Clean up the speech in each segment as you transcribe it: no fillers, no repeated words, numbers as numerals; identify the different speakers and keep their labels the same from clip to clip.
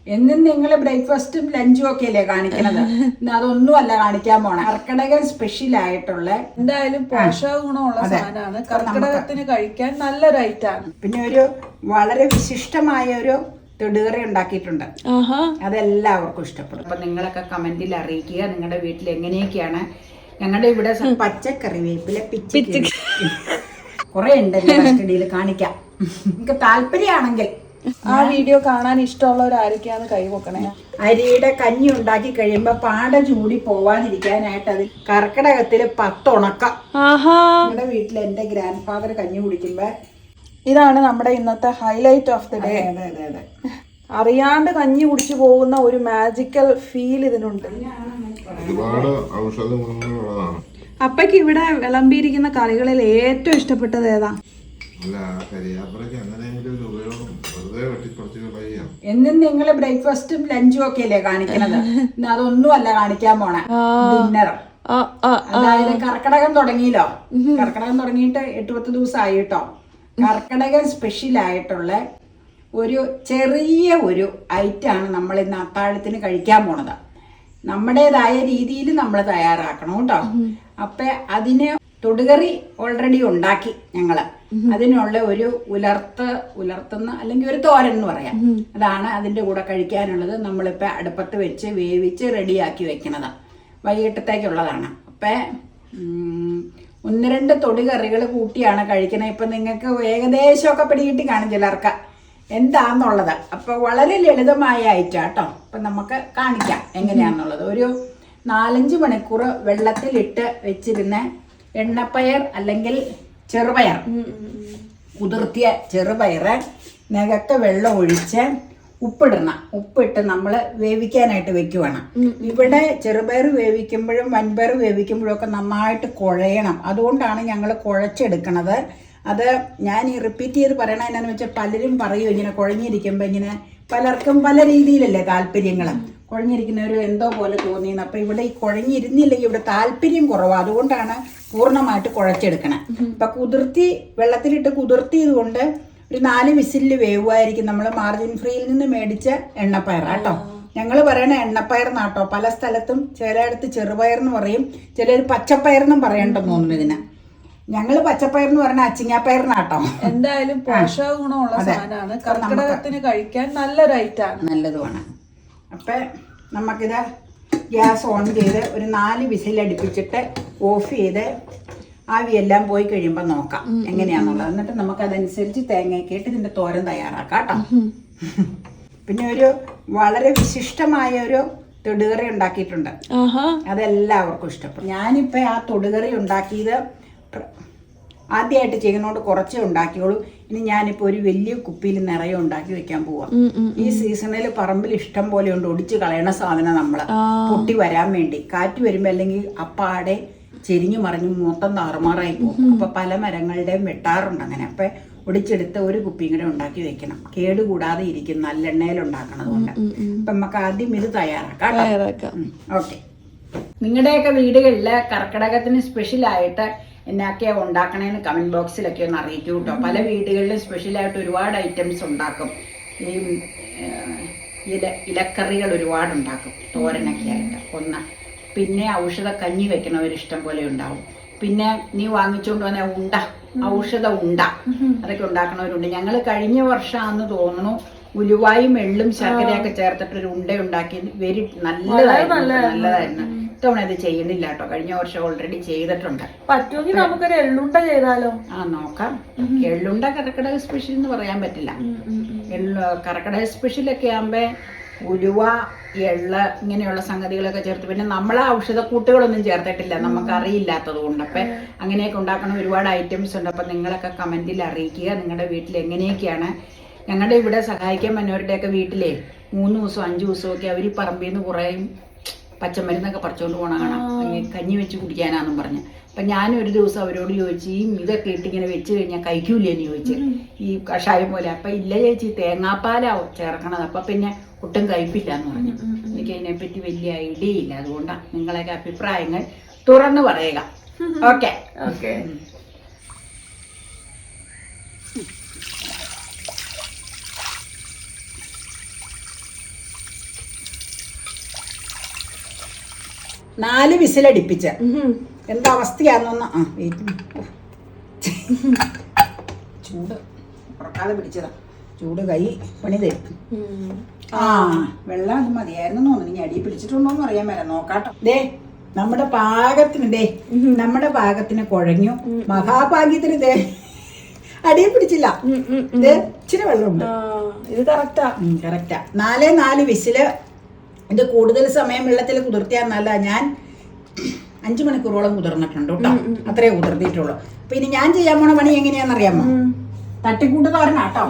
Speaker 1: എന്നും നിങ്ങൾ ബ്രേക്ക്ഫാസ്റ്റും ലഞ്ചും ഒക്കെ അല്ലേ കാണിക്കണത്. അതൊന്നും അല്ല കാണിക്കാൻ പോണേ. കർക്കിടകം സ്പെഷ്യൽ ആയിട്ടുള്ള
Speaker 2: എന്തായാലും പോഷക ഗുണമുള്ള സാധനമാണ്. കർക്കിടകത്തിന് കഴിക്കാൻ നല്ലൊരു ഐറ്റാണ്.
Speaker 1: പിന്നെ ഒരു വളരെ വിശിഷ്ടമായ ഒരു തൊടുകറി ഉണ്ടാക്കിയിട്ടുണ്ട്. അതെല്ലാവർക്കും ഇഷ്ടപ്പെടും. അപ്പൊ നിങ്ങളൊക്കെ കമന്റിൽ അറിയിക്കുക നിങ്ങളുടെ വീട്ടിൽ എങ്ങനെയൊക്കെയാണ്. ഞങ്ങളുടെ ഇവിടെ പച്ചക്കറി വേപ്പില പിച്ച് കുറെ ഉണ്ട് കസ്റ്റഡിയിൽ കാണിക്കാം. നിങ്ങൾക്ക് താല്പര്യമാണെങ്കിൽ
Speaker 2: ആ വീഡിയോ കാണാൻ ഇഷ്ടമുള്ളവരായിരിക്കാന്ന് കൈവക്കണേ.
Speaker 1: അരിയുടെ കഞ്ഞി ഉണ്ടാക്കി കഴിയുമ്പോ പാട ചൂടി പോവാതിരിക്കാനായിട്ട് അതിൽ കർക്കിടകത്തില് 10 ഉണക്കം. നിങ്ങളുടെ വീട്ടിൽ എന്റെ ഗ്രാൻഡ് ഫാദർ കഞ്ഞി കുടിക്കുമ്പോ
Speaker 2: ഇതാണ് നമ്മുടെ ഇന്നത്തെ ഹൈലൈറ്റ് ഓഫ് ദി ഡേ. അറിയാണ്ട് കഞ്ഞി കുടിച്ചു പോകുന്ന ഒരു മാജിക്കൽ ഫീൽ ഇതിനുണ്ട്.
Speaker 3: ഒരുപാട് ഔഷധ ഗുണങ്ങളുള്ളതാണ്.
Speaker 2: അപ്പയ്ക്ക് ഇവിടെ വിളമ്പിയിരിക്കുന്ന കറികളിൽ ഏറ്റവും ഇഷ്ടപ്പെട്ടത് ഏതാ?
Speaker 1: എന്നും നിങ്ങൾ ബ്രേക്ക്ഫാസ്റ്റും ലഞ്ചും ഒക്കെ അല്ലേ കാണിക്കണത്. അതൊന്നും അല്ല കാണിക്കാൻ പോണേ. ഡിന്നർ. അതായത് കർക്കിടകം തുടങ്ങിയല്ലോ. കർക്കിടകം തുടങ്ങിയിട്ട് 8-10 ദിവസമായി കേട്ടോ. കർക്കിടകം സ്പെഷ്യൽ ആയിട്ടുള്ള ഒരു ചെറിയ ഒരു ഐറ്റാണ് നമ്മൾ ഇന്ന് അത്താഴത്തിന് കഴിക്കാൻ പോണത്. നമ്മുടേതായ രീതിയിൽ നമ്മൾ തയ്യാറാക്കണം കേട്ടോ. അപ്പൊ അതിന് തൊടുകറി ഓൾറെഡി ഉണ്ടാക്കി ഞങ്ങള്. അതിനുള്ള ഒരു ഉലർത്തുന്ന അല്ലെങ്കിൽ ഒരു തോരൻ എന്ന് പറയാം. അതാണ് അതിന്റെ കൂടെ കഴിക്കാനുള്ളത്. നമ്മളിപ്പോ അടുപ്പത്ത് വെച്ച് വേവിച്ച് റെഡിയാക്കി വെക്കണത് വൈകിട്ടത്തേക്കുള്ളതാണ്. അപ്പൊ 1-2 തൊടുകറികൾ കൂട്ടിയാണ് കഴിക്കണത്. ഇപ്പൊ നിങ്ങൾക്ക് ഏകദേശമൊക്കെ പിടികിട്ടി കാണും ചിലർക്ക് എന്താന്നുള്ളത്. അപ്പൊ വളരെ ലളിതമായ ഐറ്റാട്ടോ. അപ്പൊ നമുക്ക് കാണിക്കാം എങ്ങനെയാന്നുള്ളത്. ഒരു 4-5 മണിക്കൂർ വെള്ളത്തിലിട്ട് വെച്ചിരുന്ന എണ്ണപ്പയർ അല്ലെങ്കിൽ ചെറുപയർ, കുതിർത്തിയ ചെറുപയർ നകത്ത് വെള്ളം ഒഴിച്ച് ഉപ്പിട്ട് നമ്മൾ വേവിക്കാനായിട്ട് വെക്കുവാണ്. ഇവിടെ ചെറുപയർ വേവിക്കുമ്പോഴും വൻപയർ വേവിക്കുമ്പോഴും ഒക്കെ നന്നായിട്ട് കുഴയണം. അതുകൊണ്ടാണ് ഞങ്ങൾ കുഴച്ചെടുക്കണത്. അത് ഞാൻ ഈ റിപ്പീറ്റ് ചെയ്ത് പറയണ എന്നാന്ന് വെച്ചാൽ പലരും പറയും ഇങ്ങനെ കുഴഞ്ഞിരിക്കുമ്പോൾ ഇങ്ങനെ പലർക്കും പല രീതിയിലല്ലേ താല്പര്യങ്ങൾ. കുഴഞ്ഞിരിക്കുന്നവർ എന്തോ പോലെ തോന്നിയെന്ന്. അപ്പം ഇവിടെ ഈ കുഴഞ്ഞിരുന്നില്ലെങ്കിൽ ഇവിടെ താല്പര്യം കുറവാണ്. അതുകൊണ്ടാണ് പൂർണ്ണമായിട്ട് കുഴച്ചെടുക്കണം. അപ്പം വെള്ളത്തിലിട്ട് കുതിർത്തിയത് കൊണ്ട് ഒരു 4 വിസിലിൽ വേവുമായിരിക്കും. നമ്മൾ മാർജിൻ ഫ്രീയിൽ നിന്ന് മേടിച്ച എണ്ണപ്പയർ കേട്ടോ. ഞങ്ങൾ പറയണ എണ്ണപ്പയർ നാട്ടോ. പല സ്ഥലത്തും ചിലയിടത്ത് ചെറുപയർ എന്ന് പറയും, ചിലർ പച്ചപ്പയറെന്നും പറയണ്ടെന്ന് തോന്നുന്നു ഇതിന്. ഞങ്ങള് പച്ചപ്പയർ എന്ന് പറഞ്ഞ അച്ചിങ്ങാപ്പയറിനാട്ടോ.
Speaker 2: എന്തായാലും പോഷക ഗുണമുള്ള സാധനമാണ്. കർക്കിടകത്തിന് കഴിക്കാൻ നല്ലൊരു ഐറ്റാണ്.
Speaker 1: നല്ലതുമാണ്. അപ്പൊ നമുക്കിത് ഗ്യാസ് ഓൺ ചെയ്ത് ഒരു 4 വിസിൽ അടുപ്പിച്ചിട്ട് ഓഫ് ചെയ്ത് ആവിയെല്ലാം പോയി കഴിയുമ്പോൾ നോക്കാം എങ്ങനെയാന്നുള്ളത്. എന്നിട്ട് നമുക്കതനുസരിച്ച് തേങ്ങയൊക്കെ ഇട്ട് ഇതിന്റെ തോരൻ തയ്യാറാക്കാം കേട്ടോ. പിന്നെ ഒരു വളരെ വിശിഷ്ടമായ ഒരു തൊടുകറി ഉണ്ടാക്കിയിട്ടുണ്ട്. അതെല്ലാവർക്കും ഇഷ്ടപ്പെടും. ഞാനിപ്പോ ആ തൊടുകറി ഉണ്ടാക്കിയത് ആദ്യമായിട്ട് ചെയ്യുന്നതുകൊണ്ട് കുറച്ചേ ഉണ്ടാക്കിയോളൂ. ഇനി ഞാനിപ്പോ ഒരു വലിയ കുപ്പിയിൽ നിറയെ ഉണ്ടാക്കി വെക്കാൻ പോവാം. ഈ സീസണിൽ പറമ്പിൽ ഇഷ്ടം പോലെ ഉണ്ട് ഒടിച്ച് കളയണ സാധനം. നമ്മള് പൊട്ടി വരാൻ വേണ്ടി കാറ്റ് വരുമ്പോ അല്ലെങ്കിൽ അപ്പാടെ ചെരിഞ്ഞു മറിഞ്ഞു മൊത്തം താറുമാറായി പോകും. അപ്പൊ പല മരങ്ങളുടെയും വെട്ടാറുണ്ട് അങ്ങനെ. അപ്പൊ ഒടിച്ചെടുത്ത് ഒരു കുപ്പിയും കൂടെ ഉണ്ടാക്കി വെക്കണം. കേടുകൂടാതെ ഇരിക്കും നല്ലെണ്ണയിൽ ഉണ്ടാക്കണത് കൊണ്ട്. അപ്പൊ നമുക്ക് ആദ്യം ഇത് തയ്യാറാക്കാം. ഓക്കെ. നിങ്ങളുടെയൊക്കെ വീടുകളില് കർക്കിടകത്തിന് സ്പെഷ്യലായിട്ട് എന്നൊക്കെ ഉണ്ടാക്കണേന്ന് കമന്റ് ബോക്സിലൊക്കെ ഒന്ന് അറിയിക്കൂ കേട്ടോ. പല വീടുകളിലും സ്പെഷ്യലായിട്ട് ഒരുപാട് ഐറ്റംസ് ഉണ്ടാക്കും. ഈ ഇലക്കറികൾ ഒരുപാട് ഉണ്ടാക്കും തോരനൊക്കെ ആയിട്ട്. ഒന്ന് പിന്നെ ഔഷധ കഞ്ഞി വെക്കണവർ ഇഷ്ടം പോലെ ഉണ്ടാവും. പിന്നെ നീ വാങ്ങിച്ചുകൊണ്ട് വന്ന ഔഷധ ഉണ്ട അതൊക്കെ ഉണ്ടാക്കണവരുണ്ട്. ഞങ്ങൾ കഴിഞ്ഞ വർഷമാണെന്ന് തോന്നുന്നു ഉലുവായും എള്ളും ശർക്കരയൊക്കെ ചേർത്തിട്ടൊരു ഉണ്ട ഉണ്ടാക്കി. നല്ലതായിരുന്നു. ഇത്തവണ ഇത് ചെയ്യണില്ല കേട്ടോ. കഴിഞ്ഞ വർഷം ഓൾറെഡി ചെയ്തിട്ടുണ്ട്.
Speaker 2: പറ്റുമെങ്കിൽ നമുക്കൊരു എള്ളുണ്ട ചെയ്താലോ?
Speaker 1: നോക്കാം. എള്ളുണ്ട കർക്കിടക സ്പെഷ്യൽ എന്ന് പറയാൻ പറ്റില്ല. കർക്കിടക സ്പെഷ്യലൊക്കെ ആകുമ്പോ ഉലുവ, എള്ള് ഇങ്ങനെയുള്ള സംഗതികളൊക്കെ ചേർത്ത് പിന്നെ നമ്മളെ ഔഷധക്കൂട്ടുകളൊന്നും ചേർത്തിട്ടില്ല, നമുക്ക് അറിയില്ലാത്തത് കൊണ്ട്. അപ്പൊ അങ്ങനെയൊക്കെ ഉണ്ടാക്കുന്ന ഒരുപാട് ഐറ്റംസ് ഉണ്ട്. അപ്പൊ നിങ്ങളൊക്കെ കമന്റിൽ അറിയിക്കുക നിങ്ങളുടെ വീട്ടിൽ എങ്ങനെയൊക്കെയാണ്. ഞങ്ങളുടെ ഇവിടെ സഹായിക്കാൻ വന്നവരുടെയൊക്കെ വീട്ടിലെ 3 ദിവസം 5 ദിവസമൊക്കെ അവർ പറമ്പിൽ നിന്ന് കുറേ പച്ചമരുന്നൊക്കെ പറിച്ചുകൊണ്ട് പോകണം കാണാം. ഈ കഞ്ഞി വെച്ച് കുടിക്കാനാന്നും പറഞ്ഞ്. അപ്പൊ ഞാനൊരു ദിവസം അവരോട് ചോദിച്ചു, ഈ ഇതൊക്കെ ഇട്ടിങ്ങനെ വെച്ച് കഴിഞ്ഞാൽ കഴിക്കൂലെന്ന് ചോദിച്ചു, ഈ കഷായം പോലെ. അപ്പൊ ഇല്ല ചേച്ചി, തേങ്ങാപ്പാലാ ചേർക്കണത്. അപ്പൊ പിന്നെ ഒട്ടും കഴിപ്പില്ല എന്ന് പറഞ്ഞു. എനിക്ക് അതിനെപ്പറ്റി വലിയ ഐഡിയ ഇല്ല. അതുകൊണ്ടാണ് നിങ്ങളൊക്കെ അഭിപ്രായങ്ങൾ തുറന്നു പറയുക. ഓക്കെ. 4 വിസിലടിപ്പിച്ച് എന്താ അവസ്ഥയാണെന്നൊന്ന് ചൂട് ഉറക്കാതെ പിടിച്ചതാ, ചൂട് കൈ പണി തരും. വെള്ളം അത് മതിയായിരുന്നു തോന്നുന്നു. ഇനി അടി പിടിച്ചിട്ടുണ്ടോന്ന് അറിയാൻ മേല, നോക്കാട്ടോ. നമ്മുടെ പാകത്തിന് കുഴഞ്ഞു. മഹാഭാഗ്യത്തിന് അടിയെ പിടിച്ചില്ല. ഇച്ചിരി വെള്ളമുണ്ട്.
Speaker 2: ഇത് കറക്റ്റാ.
Speaker 1: 4 വിസില്. ഇത് കൂടുതൽ സമയം വെള്ളത്തിൽ കുതിർത്തിയാൽ നല്ല. ഞാൻ 5 മണിക്കൂറോളം കുതിർന്നിട്ടുണ്ട് കേട്ടോ, അത്രേ കുതിർത്തിട്ടുള്ളൂ. പിന്നെ ഞാൻ ചെയ്യാൻ പോണ പണി എങ്ങനെയാണെന്നറിയാമോ? തട്ടിക്കൂട്ട് തോരനാട്ടോ.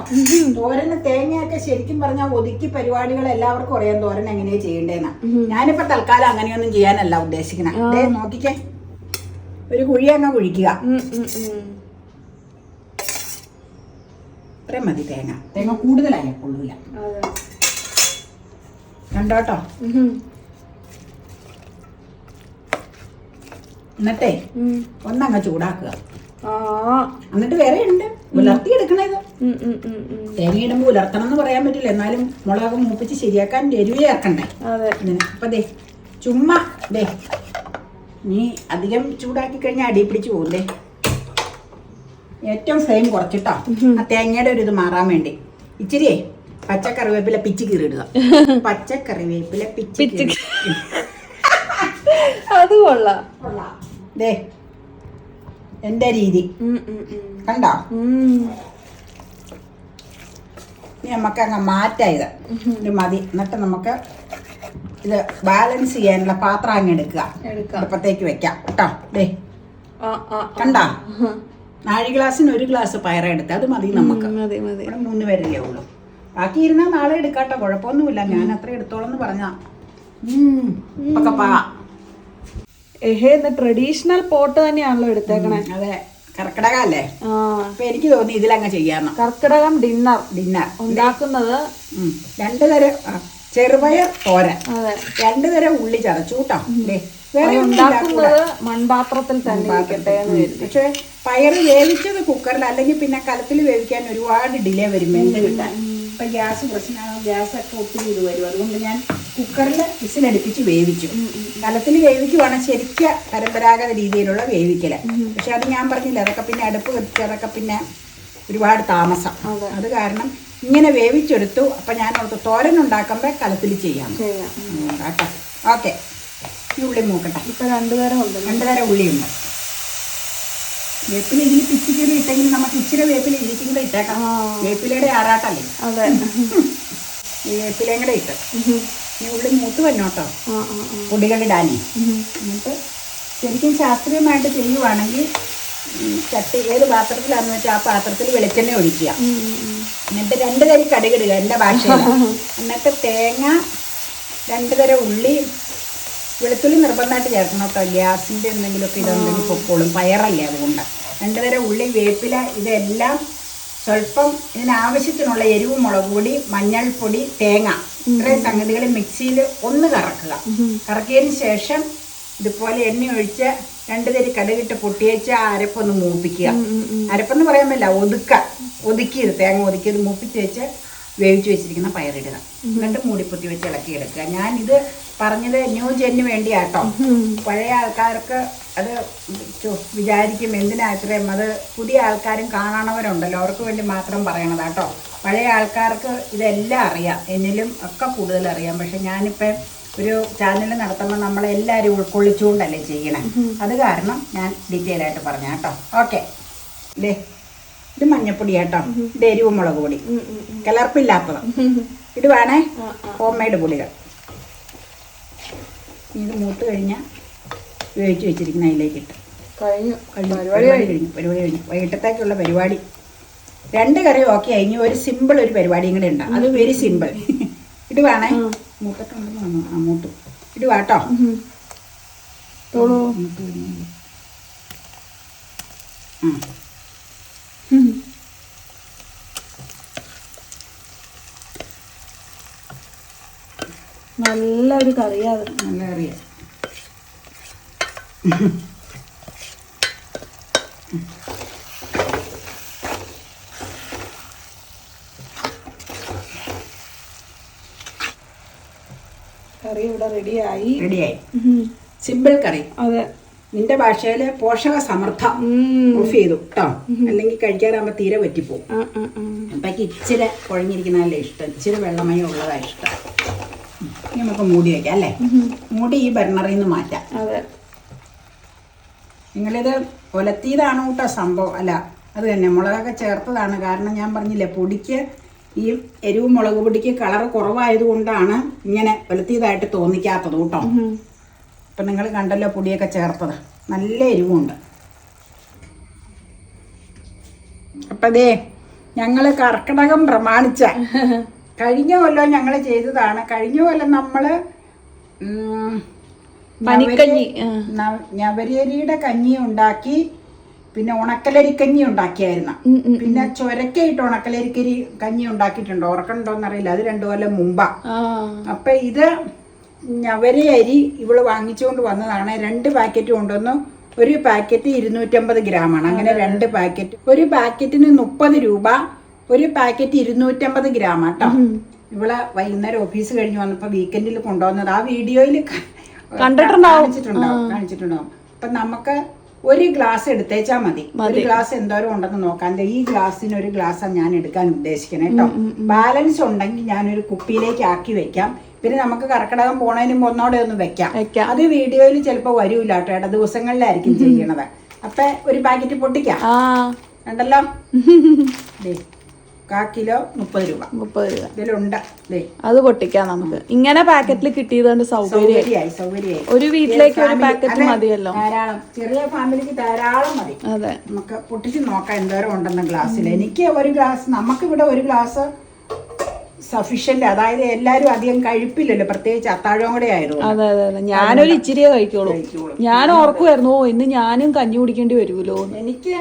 Speaker 1: തോരന് തേങ്ങയൊക്കെ ശരിക്കും പറഞ്ഞാൽ ഒതുക്കി പരിപാടികൾ എല്ലാവർക്കും അറിയാം തോരൻ എങ്ങനെയാ ചെയ്യേണ്ടതെന്ന്. ഞാനിപ്പോ തൽക്കാലം അങ്ങനെയൊന്നും ചെയ്യാനല്ല ഉദ്ദേശിക്കുന്നത്. നോക്കിക്കേ, ഒരു കുഴി അങ്ങ് കുഴിക്കുക. ഇത്രയും മതി. തേങ്ങ കൂടുതലായ കൊള്ളൂല. കണ്ടോട്ടോ. എന്നിട്ടേ ഒന്നങ്ങ് ചൂടാക്കുക. എന്നിട്ട് വേറെ ഉണ്ട് ഉലർത്തി എടുക്കണത്. തേങ്ങയിടുമ്പോ ഉലർത്തണം എന്ന് പറയാൻ പറ്റില്ല, എന്നാലും മുളക് മൂപ്പിച്ച് ശരിയാക്കാൻ എരിവ് ചേർക്കണ്ടേ. അപ്പൊ ചുമ്മാ നീ അധികം ചൂടാക്കി കഴിഞ്ഞാൽ അടി പിടിച്ച് പോകുന്നേ. ഏറ്റവും ഫ്ലെയിം കുറച്ചിട്ടോ, ആ തേങ്ങയുടെ ഒരു ഇത് മാറാൻ വേണ്ടി ഇച്ചിരി പച്ചക്കറിവേപ്പില പിച്ചി കീറിയിടുക. പച്ചക്കറിവേപ്പില പിച്ചി
Speaker 2: അത് കൊള്ളാം.
Speaker 1: എന്റെ രീതി കണ്ടോ? ഇനി നമുക്ക് അങ്ങ് മാറ്റാം. ഇത് മതി. എന്നിട്ട് നമുക്ക് ഇത് ബാലൻസ് ചെയ്യാനുള്ള പാത്രം അങ്ങ് എടുക്കുക. അടുപ്പത്തേക്ക് വെക്കാം കേട്ടോ. കണ്ടോ? 4 ഗ്ലാസ്സിന് 1 ഗ്ലാസ് പയറെടുത്ത് അത് മതി നമുക്ക്. 3 പേരല്ലേ ഉള്ളൂ. ബാക്കി ഇരുന്നാൽ നാളെ എടുക്കാട്ടോ, കുഴപ്പമൊന്നുമില്ല. ഞാൻ അത്ര എടുത്തോളന്ന് പറഞ്ഞാ.
Speaker 2: ട്രഡീഷണൽ പോട്ട് തന്നെയാണല്ലോ എടുത്തേക്കണേ.
Speaker 1: അതെ, കർക്കിടകല്ലേ. അപ്പൊ എനിക്ക് തോന്നി ഇതിലങ്ങ് ചെയ്യാന്ന്.
Speaker 2: കർക്കിടകം ഡിന്നർ ഉണ്ടാക്കുന്നത്
Speaker 1: 2 തരം ചെറുപയർ തോരൻ, 2 തരം ഉള്ളി ചതച്ചു കേട്ടോ.
Speaker 2: ഉണ്ടാക്കുന്നത് മൺപാത്രത്തിൽ തന്നെ.
Speaker 1: പക്ഷെ പയറ് വേവിച്ചത് കുക്കറിൽ, അല്ലെങ്കിൽ പിന്നെ കലത്തിൽ വേവിക്കാൻ ഒരുപാട് ഡിലേ വരും വെന്ത് കിട്ടാൻ. ഇപ്പൊ ഗ്യാസ് പ്രശ്നമാണ്, ഗ്യാസൊക്കെ ഒത്തിരി ഇത് വരും. അതുകൊണ്ട് ഞാൻ കുക്കറിൽ വിസിലടുപ്പിച്ച് വേവിച്ചു. കലത്തിൽ വേവിക്കുവാണ് ശരിക്കും പരമ്പരാഗത രീതിയിലുള്ള വേവിക്കല്. പക്ഷെ അത് ഞാൻ പറഞ്ഞില്ല, അതൊക്കെ പിന്നെ അടുപ്പ് കത്തിച്ച് അതൊക്കെ പിന്നെ ഒരുപാട് താമസം. അത് കാരണം ഇങ്ങനെ വേവിച്ചെടുത്തു. അപ്പൊ ഞാൻ ഓർത്ത് തോരൻ ഉണ്ടാക്കുമ്പോ കലത്തിൽ ചെയ്യാം കേട്ടോ. ഓക്കെ, ഈ ഉള്ളി മൂക്കട്ടെ.
Speaker 2: ഇപ്പൊ 2 തരം ഉണ്ട്.
Speaker 1: 2 തരം ഉള്ളിയുണ്ട്. വേപ്പില ഇതിൽ പിച്ചിക്കറി ഇട്ടെങ്കിൽ നമുക്ക് ഇച്ചിരി വേപ്പില ഇരിക്കും കൂടെ ഇട്ടേക്കാം. വേപ്പിലയുടെ ആറാട്ടല്ലേ.
Speaker 2: അതെ,
Speaker 1: ഈ വേപ്പിലയും കൂടെ ഇട്ട് ഈ ഉള്ളി മൂത്ത് വന്നോട്ടോ പൊടികളിടാനേ. എന്നിട്ട് ശരിക്കും ശാസ്ത്രീയമായിട്ട് ചെയ്യുവാണെങ്കിൽ ചട്ടി ഏത് പാത്രത്തിലാന്ന് വെച്ചാൽ ആ പാത്രത്തിൽ വെളിച്ചെണ്ണ ഒഴിക്കുക. എന്നിട്ട് 2 തരി കടുകിടുക എൻ്റെ ഭാഷയിൽ. എന്നിട്ട് തേങ്ങ, 2 തരം ഉള്ളി, വെളുത്തുള്ളി നിർബന്ധമായിട്ട് ചേർക്കണം കേട്ടോ. ഗ്യാസിൻ്റെ എന്തെങ്കിലുമൊക്കെ ഇതുണ്ടെങ്കിൽ പൊക്കോളും, പയറല്ലേ അതുകൊണ്ട്. 2 തരം ഉള്ളി, വേപ്പില, ഇതെല്ലാം സ്വല്പം ഇതിനാവശ്യത്തിനുള്ള എരിവ്, മുളക് പൊടി, മഞ്ഞൾപ്പൊടി, തേങ്ങ, ഇത്രയും സംഗതികൾ മിക്സിയിൽ ഒന്ന് കറക്കുക. കറക്കിയതിന് ശേഷം ഇതുപോലെ എണ്ണ ഒഴിച്ച് 2 തരി കടുകിട്ട് പൊട്ടിയേച്ച് ആ അരപ്പൊന്ന് മൂപ്പിക്കുക. അരപ്പെന്ന് പറയാൻ പറ്റില്ല, ഒതുക്കിയത്, തേങ്ങ ഒതുക്കിയത് മൂപ്പിച്ച് വെച്ച് വേവിച്ച് വെച്ചിരിക്കുന്ന പയറിടുക. എന്നിട്ട് മൂടിപ്പൊത്തി വെച്ച് ഇളക്കിയെടുക്കുക. ഞാനിത് പറഞ്ഞത് ന്യൂ ജെന്നിന് വേണ്ടിയാട്ടോ. പഴയ ആൾക്കാർക്ക് അത് വിചാരിക്കും എന്തിനാ ഇത്രയും, അത് പുതിയ ആൾക്കാരും കാണണവരുണ്ടല്ലോ, അവർക്ക് വേണ്ടി മാത്രം പറയണതാട്ടോ. പഴയ ആൾക്കാർക്ക് ഇതെല്ലാം അറിയാം, എന്നിലും ഒക്കെ കൂടുതൽ അറിയാം. പക്ഷെ ഞാനിപ്പോൾ ഒരു ചാനൽ നടത്തുമ്പോൾ നമ്മളെല്ലാവരും ഉൾക്കൊള്ളിച്ചുകൊണ്ടല്ലേ ചെയ്യണേ. അത് കാരണം ഞാൻ ഡീറ്റെയിൽ ആയിട്ട് പറഞ്ഞ കേട്ടോ. ഓക്കെ, ഇത് മഞ്ഞപ്പൊടി കേട്ടോ. ഇത് എരിവ് മുളക് പൊടി, കലർപ്പില്ലാത്തത്. ഇത് വേണേ ഹോം മെയ്ഡ് പൊടികൾ. ഇത് മൂത്ത് കഴിഞ്ഞാൽ വേവിച്ച് വെച്ചിരിക്കുന്ന അതിലേക്ക് ഇട്ട് പരിപാടി കഴിഞ്ഞു. വൈകിട്ടത്തേക്കുള്ള പരിപാടി 2 കറി ഓക്കെ. ഇനി ഒരു സിമ്പിൾ ഒരു പരിപാടിയും കൂടെ ഉണ്ട്, അത് വെരി സിമ്പിൾ. ഇത് വേണേ മൂത്തിട്ടുണ്ടെന്ന് തോന്നുന്നു. മൂത്തു ഇത് വാട്ടോ.
Speaker 2: നല്ലൊരു കറിയാ.
Speaker 1: നല്ല കറിയാ.
Speaker 2: കറി ഇവിടെ റെഡിയായി.
Speaker 1: സിമ്പിൾ കറി.
Speaker 2: അതെ.
Speaker 1: നിന്റെ ഭാഷയില് പോഷക സമൃദ്ധ. ഓഫ് ചെയ്തു കേട്ടോ, അല്ലെങ്കിൽ കഴിക്കാനാകുമ്പോ തീരെ പറ്റിപ്പോവും. അപ്പൊക്ക് ഇച്ചിരി കുഴഞ്ഞിരിക്കുന്നതല്ലേ ഇഷ്ടം, ഇച്ചിരി വെള്ളമയം ഉള്ളതാ ഇഷ്ടം. നമുക്ക് മൂടി വെക്കാം അല്ലേ? മൂടി ഈ ബർണറിൽ നിന്ന് മാറ്റാം.
Speaker 2: അതെ.
Speaker 1: നിങ്ങളിത് ഒലത്തിയതാണ് കേട്ടോ സംഭവം. അല്ല, അത് തന്നെ മുളകൊക്കെ ചേർത്തതാണ്. കാരണം ഞാൻ പറഞ്ഞില്ലേ, പൊടിക്ക് ഈ എരിവും മുളക് പൊടിക്ക് കളർ കുറവായതുകൊണ്ടാണ് ഇങ്ങനെ ഒലത്തിയതായിട്ട് തോന്നിക്കാത്തത് കേട്ടോ. ഇപ്പം നിങ്ങൾ കണ്ടല്ലോ പൊടിയൊക്കെ ചേർത്തത്, നല്ല എരിവുണ്ട്. അപ്പം അതേ ഞങ്ങൾ കർക്കിടകം പ്രമാണിച്ച കഴിഞ്ഞ കൊല്ലം ഞങ്ങൾ ചെയ്തതാണ്. കഴിഞ്ഞ കൊല്ലം നമ്മൾ ഞവരരിയുടെ കഞ്ഞി ഉണ്ടാക്കി, പിന്നെ ഉണക്കലരിക്കഞ്ഞി ഉണ്ടാക്കിയായിരുന്നു. പിന്നെ ചൊരക്കയിട്ട് ഉണക്കലരിക്കരി കഞ്ഞി ഉണ്ടാക്കിയിട്ടുണ്ടോ, ഓർക്കണ്ടോന്നറിയില്ല, അത് 2 കൊല്ലം മുമ്പാ. അപ്പൊ ഇത് ഞവര അരി ഇവള് വാങ്ങിച്ചുകൊണ്ട് വന്നതാണ്. 2 പാക്കറ്റ് കൊണ്ടുവന്നു. ഒരു പാക്കറ്റ് 250 ഗ്രാമാണ്. അങ്ങനെ 2 പാക്കറ്റ്. ഒരു പാക്കറ്റിന് 30 രൂപ, ഒരു പാക്കറ്റ് 250 ഗ്രാം കേട്ടോ. ഇവള് വൈകുന്നേരം ഓഫീസ് കഴിഞ്ഞ് വന്നപ്പോ വീക്കെൻഡിൽ കൊണ്ടുവന്നത്. ആ വീഡിയോയിൽ കാണിച്ചിട്ടുണ്ടാവും. അപ്പൊ നമുക്ക് ഒരു ഗ്ലാസ് എടുത്തേച്ചാ മതി. ഒരു ഗ്ലാസ് എന്തോരം ഉണ്ടെന്ന് നോക്കാൻ. ഈ ഗ്ലാസ്സിന് ഒരു ഗ്ലാസ്സാണ് ഞാൻ എടുക്കാൻ ഉദ്ദേശിക്കണേ കേട്ടോ. ബാലൻസ് ഉണ്ടെങ്കിൽ ഞാനൊരു കുപ്പിയിലേക്ക് ആക്കി വെക്കാം. പിന്നെ നമുക്ക് കർക്കിടകം പോണതിന് മുമ്പ് ഒന്നോടെ ഒന്ന് വെക്കാം. അത് വീഡിയോയിൽ ചിലപ്പോ വരൂല കേട്ടോ, ഇട ദിവസങ്ങളിലായിരിക്കും ചെയ്യണത്. അപ്പൊ ഒരു പാക്കറ്റ് പൊട്ടിക്കാം. ഉണ്ടല്ലോ, 1 കിലോ 30 രൂപ. ഇതിലുണ്ട്.
Speaker 2: അത് പൊട്ടിക്കാം നമുക്ക്. ഇങ്ങനെ പാക്കറ്റിൽ കിട്ടിയതുകൊണ്ട് സൗകര്യമായി. ഒരു വീട്ടിലേക്ക് ഒരു പാക്കറ്റ് മതിയല്ലോ.
Speaker 1: ധാരാളം, ചെറിയ ഫാമിലിക്ക് ധാരാളം മതി.
Speaker 2: അതെ,
Speaker 1: നമുക്ക് പൊട്ടിച്ച് നോക്കാം എന്തോരം ഉണ്ടെന്ന ഗ്ലാസ്സിൽ. എനിക്ക് ഒരു ഗ്ലാസ്, നമുക്കിവിടെ ഒരു ഗ്ലാസ് സഫീഷ്യന്റ്. അതായത് എല്ലാരും അധികം കഴിപ്പില്ലല്ലോ, പ്രത്യേകിച്ച് അത്താഴം കൂടെ ആയതുകൊണ്ട്.
Speaker 2: അതെ അതെ അതെ, ഞാനൊരു ഇച്ചിരിയെ കഴിക്കുള്ളൂ. ഞാൻ ഓർക്കുമായിരുന്നു ഇന്ന് ഞാനും കഞ്ഞി കുടിക്കേണ്ടി വരുമല്ലോ.
Speaker 1: എനിക്ക്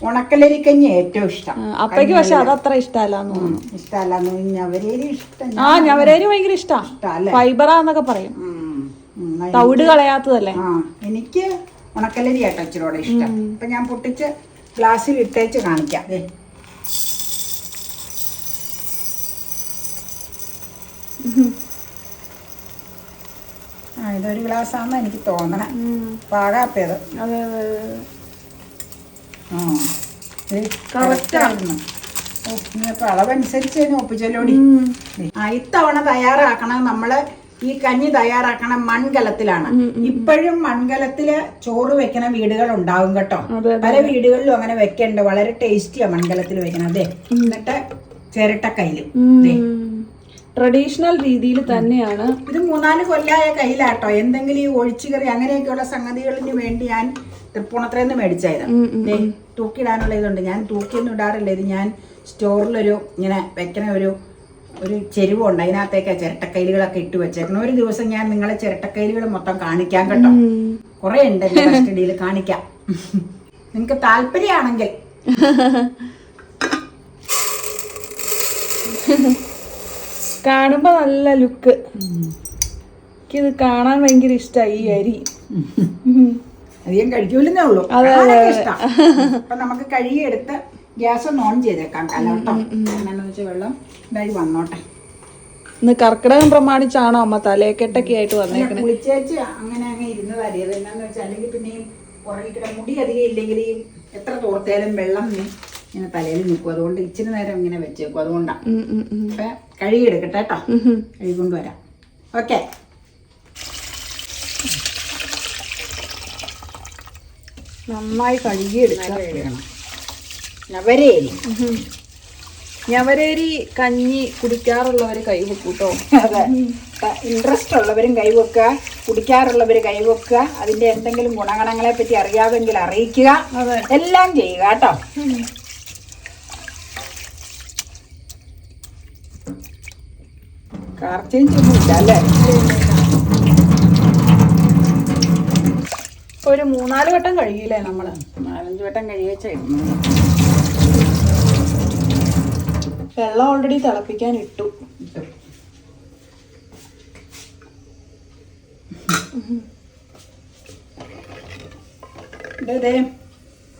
Speaker 1: ഉണക്കലരിക്കഞ്ഞി ഏറ്റവും ഇഷ്ടം.
Speaker 2: അപ്പയ്ക്ക് പക്ഷെ അതത്ര ഇഷ്ടമല്ലാന്ന് തോന്നുന്നു.
Speaker 1: ഇഷ്ടമല്ലാന്ന്. ഞവരേരി ഇഷ്ടം.
Speaker 2: ഞവരേരി ഭയങ്കര ഇഷ്ടമാണ്. ഫൈബറാന്നൊക്കെ പറയും, തവിട് കളയാത്തതല്ലേ.
Speaker 1: എനിക്ക് ഉണക്കലരി ആട്ടോ ഇച്ചിരൂടെ ഇഷ്ടം. അപ്പൊ ഞാൻ പൊട്ടിച്ച് ഗ്ലാസ്സിൽ ഇട്ടേച്ച് കാണിക്കാം. ഇതൊരു ഗ്ലാസ് ആണെന്ന് എനിക്ക് തോന്നണേ. പാകാപ്പത്.
Speaker 2: അതെ അതെ
Speaker 1: കറക്റ്റായിരുന്നു. ഇനിയിപ്പോ അളവനുസരിച്ച് ഒപ്പിച്ചല്ലോടി. ഇത്തവണ തയ്യാറാക്കണം നമ്മള്. ഈ കഞ്ഞി തയ്യാറാക്കണം മൺകലത്തിലാണ്. ഇപ്പോഴും മൺകലത്തില് ചോറ് വെക്കണ വീടുകൾ ഉണ്ടാവും കേട്ടോ. പല വീടുകളിലും അങ്ങനെ വെക്കണ്ട്. വളരെ ടേസ്റ്റിയാ മൺകലത്തിൽ വെക്കണം. അതെ, എന്നിട്ട് ചിരട്ടക്കയിലും
Speaker 2: ട്രഡീഷണൽ രീതിയിൽ തന്നെയാണ്.
Speaker 1: ഇത് 3-4 കൊല്ലായ കയ്യിലാട്ടോ. എന്തെങ്കിലും ഈ ഒഴിച്ചുകറി അങ്ങനെയൊക്കെയുള്ള സംഗതികളിന് വേണ്ടി ഞാൻ തൃപ്പൂണിത്തുറയിൽ മേടിച്ചായിരുന്നു. തൂക്കിയിടാനുള്ള ഇതുണ്ട്. ഞാൻ തൂക്കിയൊന്നും ഇടാറില്ല. ഇത് ഞാൻ സ്റ്റോറിലൊരു ഇങ്ങനെ വെക്കണ ഒരു ചെരുവുണ്ട്. അതിനകത്തേക്ക് ചിരട്ടക്കയിലുകളൊക്കെ ഇട്ട് വെച്ചേക്കണം. ഒരു ദിവസം ഞാൻ നിങ്ങളെ ചിരട്ടക്കയിലുകൾ മൊത്തം കാണിക്കാം കേട്ടോ. കുറെ ഉണ്ട് എന്റെ കസ്റ്റഡിയിൽ, കാണിക്കാം. നിങ്ങക്ക് താല്പര്യമാണെങ്കിൽ.
Speaker 2: കാണുമ്പോ നല്ല ലുക്ക്. എനിക്കിത് കാണാൻ ഭയങ്കര ഇഷ്ടമായി. ഈ അരി
Speaker 1: അധികം കഴിക്കൂലെന്നേ ഉള്ളൂ. ഇഷ്ടം. അപ്പൊ നമുക്ക് കഴുകിയെടുത്ത് ഗ്യാസ് ഒന്ന് ഓൺ ചെയ്തേക്കാം. കലോട്ടോ എന്നാന്ന് വെച്ചാൽ വെള്ളം ഇതായി വന്നോട്ടെ.
Speaker 2: ഇന്ന് കർക്കിടകം പ്രമാണിച്ചാണോ അമ്മ തലയൊക്കെട്ടൊക്കെ ആയിട്ട് വന്നേക്കണേ?
Speaker 1: കുളിച്ചേച്ച് അങ്ങനെ ഇരുന്നതല്ലേ. അത് എന്നാന്ന് വെച്ചാൽ അല്ലെങ്കിൽ പിന്നെയും പുറകിട്ട് മുടി അധികം ഇല്ലെങ്കിൽ എത്ര തോർത്തേലും വെള്ളം ഇങ്ങനെ തലയിൽ നിൽക്കും. അതുകൊണ്ട് ഇച്ചിരി നേരം ഇങ്ങനെ വെച്ചേക്കും. അതുകൊണ്ടാണ്. അപ്പൊ കഴുകിയെടുക്കട്ടെ കേട്ടോ. കഴുകിക്കൊണ്ട് വരാം. ഓക്കെ.
Speaker 2: നന്നായി കഴുകിയെടുക്കണം. ഞവരേരി കഞ്ഞി കുടിക്കാറുള്ളവര് കൈവെക്കൂട്ടോ.
Speaker 1: അതെ, ഇൻട്രസ്റ്റ് ഉള്ളവരും കൈവെക്കുക, കുടിക്കാറുള്ളവർ കൈവെക്കുക. അതിന്റെ എന്തെങ്കിലും ഗുണഗണങ്ങളെ പറ്റി അറിയാമെങ്കിൽ അറിയിക്കുക. എല്ലാം ചെയ്യുക കേട്ടോ. കളർ ചേഞ്ച് ഒന്നും ഇല്ല അല്ലേ?
Speaker 2: ഒരു 3-4 വട്ടം കഴുകിയില്ലേ നമ്മള്?
Speaker 1: 4-5 വട്ടം കഴിയച്ചായിരുന്നു.
Speaker 2: വെള്ളം ഓൾറെഡി തിളപ്പിക്കാൻ ഇട്ടു.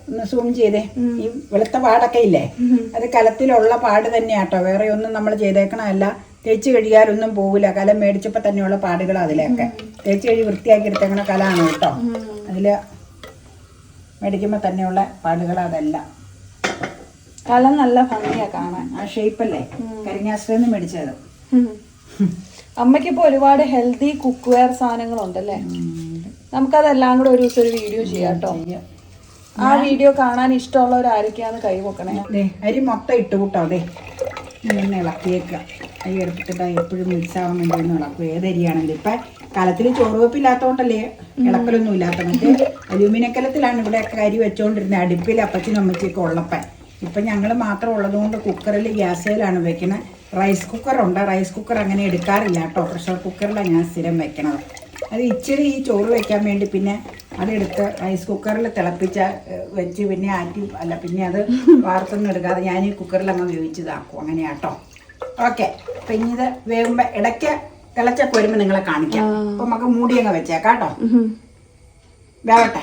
Speaker 1: ഒന്ന് സൂം ചെയ്തേ. ഈ വെളുത്ത പാടൊക്കെ ഇല്ലേ, അത് കലത്തിലുള്ള പാട് തന്നെയാട്ടോ. വേറെ ഒന്നും നമ്മൾ ചെയ്തേക്കണമല്ല. തേച്ച് കഴുകിയാലൊന്നും പോകില്ല. കലം മേടിച്ചപ്പോൾ തന്നെയുള്ള പാടുകൾ അതിലൊക്കെ. തേച്ച് കഴുകി വൃത്തിയാക്കി എടുത്തേക്കണ കലാണ് കേട്ടോ. അതിൽ മേടിക്കുമ്പോൾ തന്നെയുള്ള പാടുകൾ അതല്ല.
Speaker 2: കലം നല്ല ഭംഗിയാ കാണാൻ.
Speaker 1: ആ ഷേപ്പല്ലേ കരിങ്ങാശ്രയിൽ നിന്ന് മേടിച്ചത്.
Speaker 2: അമ്മയ്ക്കിപ്പോൾ ഒരുപാട് ഹെൽത്തി കുക്ക് വെയർ സാധനങ്ങളുണ്ടല്ലേ. നമുക്കതെല്ലാം കൂടെ ഒരു ദിവസം ഒരു വീഡിയോ ചെയ്യാം കേട്ടോ. ആ വീഡിയോ കാണാൻ ഇഷ്ടമുള്ളവരാരൊക്കെയാന്ന് കൈ വെക്കണേ.
Speaker 1: അരി മൊത്തം ഇട്ട് കൂട്ടോ. അതെ ഇങ്ങനെ ഇളക്കിയേക്കുക. അരി എടുത്തിട്ട് എപ്പോഴും മിക്സ് ആവാൻ വേണ്ടി ഒന്ന് ഇളക്കും. ഏതരിയാണെങ്കിലും ഇപ്പം കലത്തിൽ ചോറ് വെപ്പില്ലാത്തതുകൊണ്ടല്ലേ ഇളക്കലൊന്നും ഇല്ലാത്ത. മറ്റേ അലൂമിനിയക്കലത്തിലാണ് ഇവിടെയൊക്കെ അരി വെച്ചുകൊണ്ടിരുന്നത്. അടുപ്പിൽ അപ്പച്ചനും അമ്മച്ചിയൊക്കെ ഉള്ളപ്പം. ഇപ്പം ഞങ്ങൾ മാത്രം ഉള്ളതുകൊണ്ട് കുക്കറിൽ ഗ്യാസേലാണ് വെക്കുന്നത്. റൈസ് കുക്കറുണ്ട്. റൈസ് കുക്കർ അങ്ങനെ എടുക്കാറില്ല കേട്ടോ. പ്രഷർ കുക്കറിലാണ് ഞാൻ സ്ഥിരം വെക്കണത്. അത് ഇച്ചിരി ഈ ചോറ് വെക്കാൻ വേണ്ടി പിന്നെ അതെടുത്ത് റൈസ് കുക്കറിൽ തിളപ്പിച്ച വെച്ച് പിന്നെ പിന്നെ അത് വാർത്തൊന്നും എടുക്കാതെ ഞാൻ ഈ കുക്കറിൽ അങ്ങ് വേവിച്ചതാക്കും. അങ്ങനെയാട്ടോ. ഓക്കെ. അപ്പം ഇനി ഇത് വേകുമ്പോൾ ഇടയ്ക്ക് തിളച്ചൊക്കെ വരുമ്പോൾ നിങ്ങളെ കാണിക്കാം. അപ്പം നമുക്ക് മൂടിയങ്ങ് വെച്ചേക്കാം കേട്ടോ. വേവട്ടെ.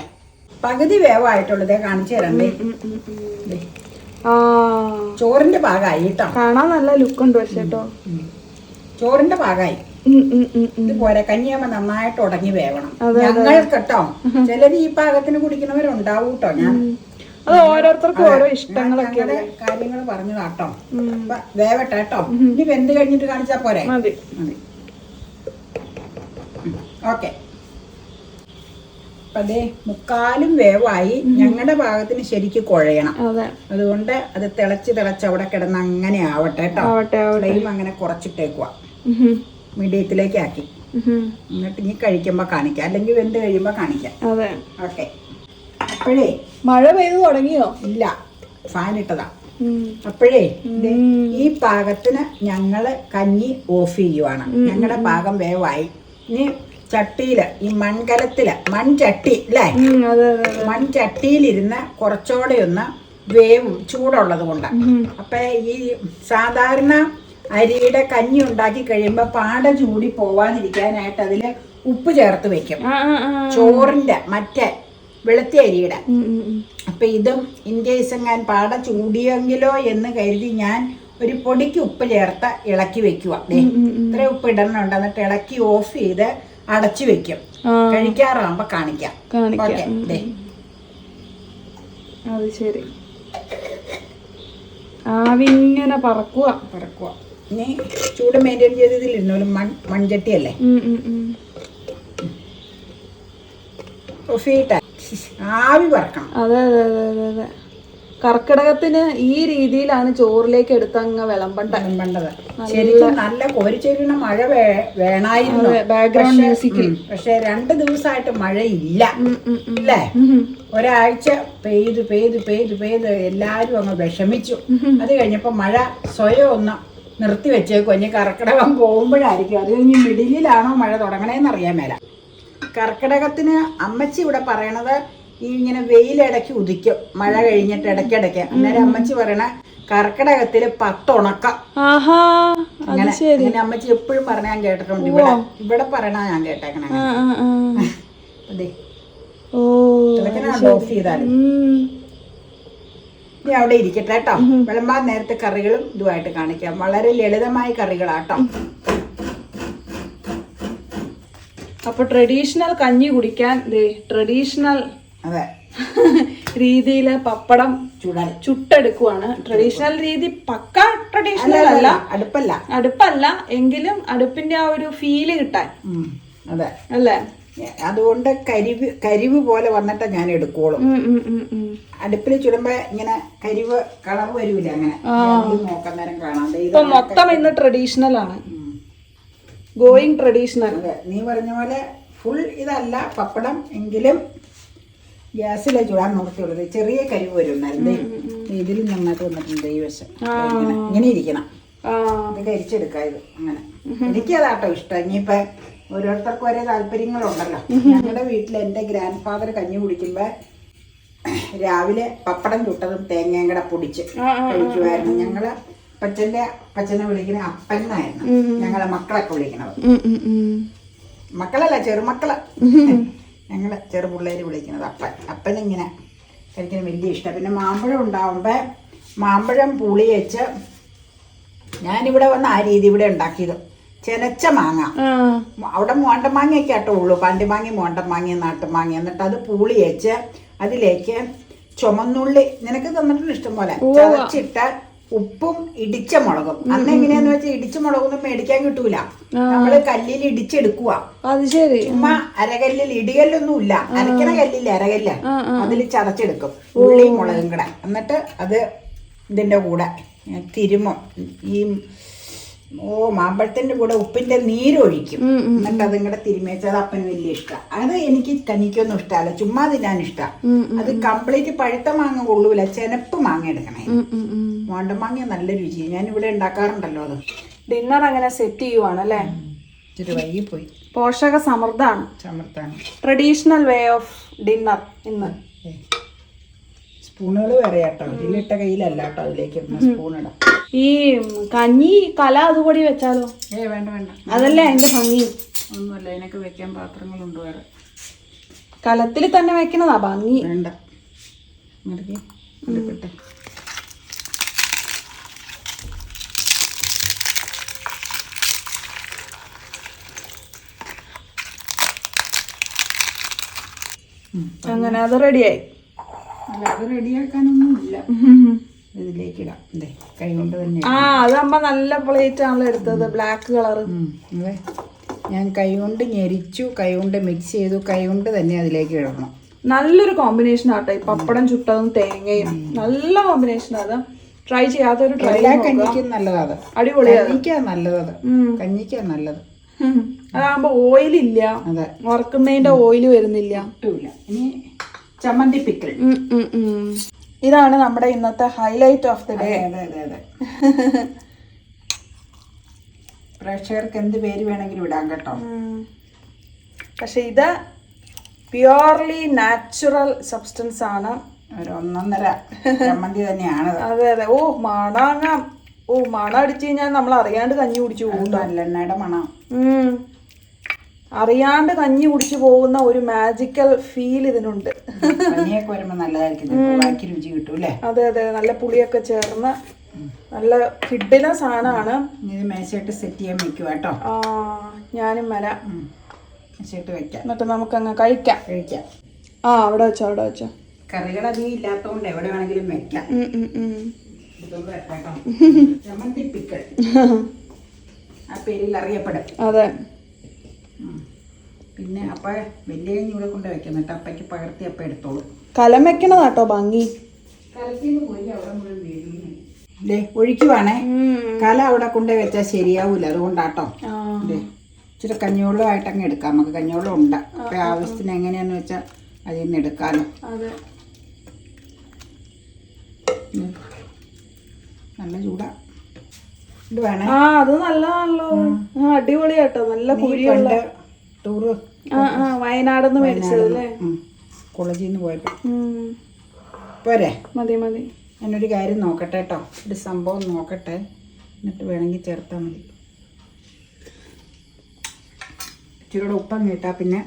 Speaker 1: പകുതി വേവായിട്ടുള്ളത് കാണിച്ചു തരണ്ടേ. ചോറിന്റെ ഭാഗമായി കേട്ടോ.
Speaker 2: കാണാൻ നല്ല ലുക്ക് ഉണ്ട് പക്ഷേ കേട്ടോ.
Speaker 1: ചോറിന്റെ ഭാഗമായി. ഇത് പോരെ. കഞ്ഞിയാകുമ്പോ നന്നായിട്ട് ഉടങ്ങി വേവണം. ഞങ്ങൾ കേട്ടോ ചിലർ ഈ പാകത്തിന് കുടിക്കുന്നവരുണ്ടാവും കേട്ടോ. ഞാൻ
Speaker 2: അത് ഓരോരുത്തർക്കും ഓരോ ഇഷ്ടങ്ങളൊക്കെ
Speaker 1: കാര്യങ്ങൾ പറഞ്ഞതാട്ടോ. വേവട്ടെ കേട്ടോ. ഇനി വെന്ത് കഴിഞ്ഞിട്ട് കാണിച്ചാ പോരെ.
Speaker 2: മതി.
Speaker 1: ഓക്കെ. അപ്പൊ അതേ മുക്കാലും വേവായി. ഞങ്ങളുടെ ഭാഗത്തിന് ശരിക്കും കുഴയണം. അതുകൊണ്ട് അത് തിളച്ച് അവിടെ കിടന്ന് അങ്ങനെ ആവട്ടെ കേട്ടോ. ഫ്ലെയിം അങ്ങനെ കുറച്ചിട്ടേക്കുവാ. മീഡിയത്തിലേക്ക് ആക്കി. എന്നിട്ട് ഇനി കഴിക്കുമ്പോ കാണിക്കാം. അല്ലെങ്കിൽ വെന്ത് കഴിയുമ്പോ കാണിക്കാം. ഓക്കെ. അപ്പോഴേ
Speaker 2: മഴ പെയ്തു തുടങ്ങിയോ?
Speaker 1: ഇല്ല, ഫാൻ ഇട്ടതാ. അപ്പോഴേ ഈ പാകത്തിന് ഞങ്ങള് കഞ്ഞി ഓഫ് ചെയ്യുവാണ്. ഞങ്ങളുടെ പാകം വേവായി. ഇനി ചട്ടിയില് ഈ മൺകലത്തില് മൺചട്ടി അല്ലേ, മൺചട്ടിയിലിരുന്ന് കുറച്ചുകൂടെ ഒന്ന് വേവും ചൂടുള്ളത് കൊണ്ട്. അപ്പൊ ഈ സാധാരണ അരിയുടെ കഞ്ഞി ഉണ്ടാക്കി കഴിയുമ്പോ പാട ചൂടി പോവാതിരിക്കാനായിട്ട് അതില് ഉപ്പ് ചേർത്ത് വെക്കും. ചോറിന്റെ മറ്റേ വെളുത്ത അരിയുടെ. അപ്പൊ ഇതും ഇൻകേസ് എങ്ങാൻ പാട ചൂടിയെങ്കിലോ എന്ന് കരുതി ഞാൻ ഒരു പൊടിക്ക് ഉപ്പ് ചേർത്ത് ഇളക്കി വെക്കുക. ഇത്ര ഉപ്പ് ഇടണുണ്ട്. എന്നിട്ട് ഇളക്കി ഓഫ് ചെയ്ത് അടച്ചു വെക്കും. കഴിക്കാറാകുമ്പോ കാണിക്കാം.
Speaker 2: അത് ശരി. ആവിങ്ങനെ പറക്കുക.
Speaker 1: ഇനി ചൂട് മെയിൻറ്റെയിൻ ചെയ്തതിലിരുന്നോലും മൺചട്ടിയല്ലേ. ആവി പറക്കണം.
Speaker 2: അതെ. കർക്കിടകത്തിന് ഈ രീതിയിലാണ് ചോറിലേക്ക് എടുത്തങ്ങ് വിളമ്പേണ്ടത്.
Speaker 1: ശരിക്കും നല്ല കോരിച്ചൊരിയുന്ന മഴ വേണായിരുന്നു. ബാക്ക്ഗ്രൗണ്ട് മ്യൂസിക്കിൽ. പക്ഷെ 2 ദിവസമായിട്ട് മഴയില്ല അല്ലേ. ഒരാഴ്ച പെയ്ത് എല്ലാരും അങ്ങ് വിഷമിച്ചു. അത് കഴിഞ്ഞപ്പോ മഴ സ്വയം ഒന്ന് നിർത്തി വെച്ചേക്കും. ഇനി കർക്കിടകം പോകുമ്പോഴായിരിക്കും. അത് കഴിഞ്ഞ് മിഡിലിലാണോ മഴ തുടങ്ങണേന്ന് അറിയാൻ മേല. കർക്കിടകത്തിന് അമ്മച്ചി ഇവിടെ പറയണത് ഈ ഇങ്ങനെ വെയിലിടയ്ക്ക് ഉദിക്കും, മഴ കഴിഞ്ഞിട്ട് ഇടയ്ക്കിടയ്ക്ക്. അന്നേരം അമ്മച്ചി പറയണ കർക്കിടകത്തില് 10 ഉണക്കം. അങ്ങനെ അമ്മച്ചി എപ്പോഴും പറഞ്ഞ ഞാൻ കേട്ടിട്ടുണ്ട്. ഇവിടെ പറയണ ഞാൻ കേട്ടേക്കണ. അതെ, ഓഫ് ചെയ്താലും ഇനി അവിടെ ഇരിക്കട്ടെ കേട്ടോ. വിളമ്പാൻ നേരത്തെ കറികളും ഇതുമായിട്ട് കാണിക്കാം. വളരെ ലളിതമായ കറികളാട്ടോ.
Speaker 2: അപ്പൊ ട്രഡീഷണൽ കഞ്ഞി കുടിക്കാൻ ട്രഡീഷണൽ രീതിയില് പപ്പടം ചുട്ടെടുക്കുവാണ്. ട്രഡീഷണൽ രീതി പക്ക ട്രഡീഷണൽ അല്ല, അടുപ്പല്ല എങ്കിലും അടുപ്പിന്റെ ആ ഒരു ഫീല് കിട്ടാൻ.
Speaker 1: അതെ
Speaker 2: അല്ലേ.
Speaker 1: അതുകൊണ്ട് കരിവ് പോലെ വന്നിട്ട് ഞാൻ എടുക്കോളും. അടുപ്പിൽ ചുടുമ്പോ ഇങ്ങനെ കരിവ് കളവ് വരൂല. അങ്ങനെ നോക്കാൻ നേരം കാണാം.
Speaker 2: ഇപ്പൊ മൊത്തം ഇന്ന് ട്രഡീഷണൽ ആണ്, ഗോയിങ് ട്രഡീഷണൽ.
Speaker 1: നീ പറഞ്ഞ പോലെ ഫുൾ ഇതല്ല പപ്പടം എങ്കിലും ഗ്യാസിലെ ചൂടാൻ നോക്കിയുള്ളത്. ചെറിയ കരിവ് വരും. ഇതിൽ നന്നായിട്ട് വന്നിട്ടുണ്ട് ഈ വശം. ഇങ്ങനെ ഇരിക്കണം. ഇത് കരിച്ചെടുക്കാം. ഇത് അങ്ങനെ എനിക്കതാട്ടോ ഇഷ്ടം. ഇനിയിപ്പോ ഓരോരുത്തർക്കും ഒരേ താല്പര്യങ്ങളുണ്ടല്ലോ. ഞങ്ങളുടെ വീട്ടിൽ എൻ്റെ ഗ്രാൻഡ് ഫാദർ കഞ്ഞി കുടിക്കുമ്പോ രാവിലെ പപ്പടം ചുട്ടതും തേങ്ങയും കൂടെ പൊടിച്ച് കഴിക്കുമായിരുന്നു. ഞങ്ങള് അപ്പച്ചനെ വിളിക്കുന്ന അപ്പനായിരുന്നു ഞങ്ങളെ മക്കളൊക്കെ വിളിക്കണത്. മക്കളല്ല, ചെറുമക്കള്. ഞങ്ങള് ചെറുപിള്ളേര് വിളിക്കുന്നത് അപ്പനിങ്ങനെ കഴിക്കുന്ന വലിയ ഇഷ്ടം. പിന്നെ മാമ്പഴം ഉണ്ടാവുമ്പോ മാമ്പഴം പുളി വെച്ച് ഞാനിവിടെ വന്ന് ആ രീതി ഇവിടെ ഉണ്ടാക്കിയത്. ചെനച്ച മാങ്ങ, അവിടെ മോണ്ടമാങ്ങയൊക്കെ ആട്ടോ ഉള്ളൂ, പാണ്ടിമാങ്ങി മോണ്ടമാങ്ങി നാട്ടുമാങ്ങി. എന്നിട്ട് അത് പൂളി വെച്ച് അതിലേക്ക് ചുമന്നുള്ളി നിനക്ക് തന്നിട്ടുണ്ട് ഇഷ്ടം പോലെ ചതച്ചിട്ട് ഉപ്പും ഇടിച്ച മുളകും. അന്ന് എങ്ങനെയാന്ന് വെച്ചാൽ ഇടിച്ച മുളകൊന്നും മേടിക്കാൻ കിട്ടൂല, നമ്മള് കല്ലിൽ ഇടിച്ചെടുക്കുക.
Speaker 2: അത് ശരി.
Speaker 1: ചുമ്മാ അരകല്ലിൽ, ഇടികല്ലൊന്നും ഇല്ല, അരക്കണ കല്ലിൽ അരകല്ല്, അതിൽ ചതച്ചെടുക്കും ഉള്ളിയും മുളകും കൂടെ. എന്നിട്ട് അത് ഇതിന്റെ കൂടെ തിരുമും. ഈ മാമ്പഴത്തിന്റെ കൂടെ ഉപ്പിന്റെ നീരൊഴിക്കും. എന്നിട്ട് അതും കൂടെ തിരുമേച്ചത് അപ്പന് വലിയ ഇഷ്ടം. അത് എനിക്ക് കഞ്ഞിക്കൊന്നും ഇഷ്ടമല്ല, ചുമ്മാ തിന്നാൻ ഇഷ്ടം. അത് കംപ്ലീറ്റ് പഴുത്ത മാങ്ങ കൊള്ളൂല, ചെനപ്പ് മാങ്ങ എടുക്കണേ. മോണ്ടമാങ്ങ നല്ല രുചി, ഞാൻ ഇവിടെ ഉണ്ടാക്കാറുണ്ടല്ലോ. അത്
Speaker 2: ഡിന്നർ അങ്ങനെ സെറ്റ് ചെയ്യുവാണല്ലേ.
Speaker 1: ഇച്ചിരി വൈകിപ്പോയി.
Speaker 2: പോഷക സമൃദ്ധാണ്, ട്രഡീഷണൽ വേ ഓഫ് ഡിന്നർ ഇന്ന്.
Speaker 1: സ്പൂണുകൾ വേറെ കേട്ടോ, ഇതിലിട്ട കയ്യിലല്ല കേട്ടോ, അതിലേക്ക് സ്പൂൺ ഇടാം.
Speaker 2: ഈ കഞ്ഞി കല അതുകൂടി വെച്ചാലോ?
Speaker 1: വേണ്ട വേണ്ട,
Speaker 2: അതല്ലേ അതിന്റെ ഭംഗി.
Speaker 1: ഒന്നുമല്ല, അതിനൊക്കെ വെക്കാൻ പാത്രങ്ങളുണ്ട് വേറെ.
Speaker 2: കലത്തിൽ തന്നെ വെക്കണതാ ഭംഗി.
Speaker 1: വേണ്ട, എടുക്കട്ടെ.
Speaker 2: അങ്ങനെ അത് റെഡിയായി.
Speaker 1: അല്ല, അത് റെഡിയാക്കാനൊന്നും ഇല്ല. ഇതിലേക്ക് ഇടാം, കൈ കൊണ്ട് തന്നെ.
Speaker 2: അതാകുമ്പോ നല്ല പ്ലേറ്റ് ആണല്ലോ എടുത്തത്, ബ്ലാക്ക് കളർ.
Speaker 1: അതെ, ഞാൻ കൈ കൊണ്ട് ഞെരിച്ചു, കൈ കൊണ്ട് മിക്സ് ചെയ്തു, കൈ കൊണ്ട് തന്നെ അതിലേക്ക് ഇടണം.
Speaker 2: നല്ലൊരു കോമ്പിനേഷൻ ആട്ടോ ഈ പപ്പടം ചുട്ടതും തേങ്ങയും. നല്ല കോമ്പിനേഷൻ. അത് ട്രൈ ചെയ്യാത്തൊരു ട്രൈ.
Speaker 1: കഞ്ഞിക്കും നല്ലതാണ്,
Speaker 2: അടിപൊളിയാണ്.
Speaker 1: കഞ്ഞിക്കാ നല്ലത്, കഞ്ഞിക്കാ നല്ലത്.
Speaker 2: അതാകുമ്പോ ഓയിലില്ല, വറക്കുന്നതിന്റെ ഓയില് വരുന്നില്ല.
Speaker 1: ഇനി ചമ്മന്തി പിക്കിൾ.
Speaker 2: ഇതാണ് നമ്മുടെ ഇന്നത്തെ ഹൈലൈറ്റ് ഓഫ് ദി ഡേ.
Speaker 1: അതെ അതെ അതെ. പ്രേക്ഷകർക്ക് എന്ത് പേര് വേണമെങ്കിലും ഇടാം കേട്ടോ.
Speaker 2: പക്ഷെ ഇത് പ്യുവർലി നാച്ചുറൽ സബ്സ്റ്റൻസ് ആണ്.
Speaker 1: ഒരു ഒന്നൊന്നര ചമ്മന്തി തന്നെയാണ്.
Speaker 2: അതെ അതെ. മണം അടിച്ചു കഴിഞ്ഞാൽ നമ്മൾ അറിയാണ്ട് കഞ്ഞി കുടിച്ചു പോകും.
Speaker 1: നല്ലെണ്ണയുടെ മണം.
Speaker 2: അറിയാണ്ട് കഞ്ഞി കുടിച്ചു പോകുന്ന ഒരു മാജിക്കൽ ഫീൽ ഇതിനുണ്ട്.
Speaker 1: കഞ്ഞിയൊക്കെ വരുമ്പോ നല്ലതായിരിക്കും, ബാക്കി രുചി കിട്ടും അല്ലേ?
Speaker 2: അതെ അതെ, നല്ല പുളിയൊക്കെ ചേർന്ന് നല്ല കിഡിലെ സാധനമാണ്.
Speaker 1: ഇത് മേശയിട്ട് സെറ്റ് ചെയ്യാൻ വെക്കുക കേട്ടോ.
Speaker 2: ഞാനും വരാം,
Speaker 1: മേശയിട്ട് വെക്കാം. എന്നിട്ട്
Speaker 2: നമുക്ക് അങ്ങ് കഴിക്കാം. അവിടെ വെച്ചോ.
Speaker 1: കറികൾ അധികം ഇല്ലാത്തതുകൊണ്ട് എവിടെ വേണമെങ്കിലും വെക്കാം. ചമ്മന്തി പിക്കിൾ ആ പേരിൽ അറിയപ്പെടും.
Speaker 2: അതെ.
Speaker 1: പിന്നെ അപ്പ വലിയ കഞ്ഞി ഇവിടെ കൊണ്ട് വെക്കാം, എന്നിട്ട് അപ്പയ്ക്ക് പകർത്തി അപ്പ എടുത്തോളൂ.
Speaker 2: കലം വെക്കണതാട്ടോ ഭംഗി.
Speaker 1: ഒഴിക്കുവാണേ, കല അവിടെ കൊണ്ട് വെച്ചാൽ ശരിയാവൂല, അതുകൊണ്ടാട്ടോ. ഇച്ചിരി കഞ്ഞിവെള്ളമായിട്ട് അങ്ങ് എടുക്കാം, നമുക്ക് കഞ്ഞിവെള്ളം ഉണ്ട്. അപ്പൊ ആവശ്യത്തിന് എങ്ങനെയാന്ന് വെച്ചാൽ അതിൽ നിന്ന് എടുക്കാലോ. നല്ല ചൂടാ. ഇത് വേണേ.
Speaker 2: അത് നല്ലതാണല്ലോ, അടിപൊളിയാട്ടോ. നല്ല കുഴിയുള്ള
Speaker 1: ടൂറ്
Speaker 2: വയനാടെന്ന് മേടിച്ചത് അല്ലേ?
Speaker 1: കോളേജിൽ പോയപ്പോ. പോരെ?
Speaker 2: മതി.
Speaker 1: ഞാനൊരു കാര്യം നോക്കട്ടെ കേട്ടോ, ഒരു സംഭവം നോക്കട്ടെ, എന്നിട്ട് വേണമെങ്കിൽ ചേർത്താൽ മതി. ഇച്ചിരിയുടെ ഉപ്പങ്ങ് ഇട്ടാൽ പിന്നെ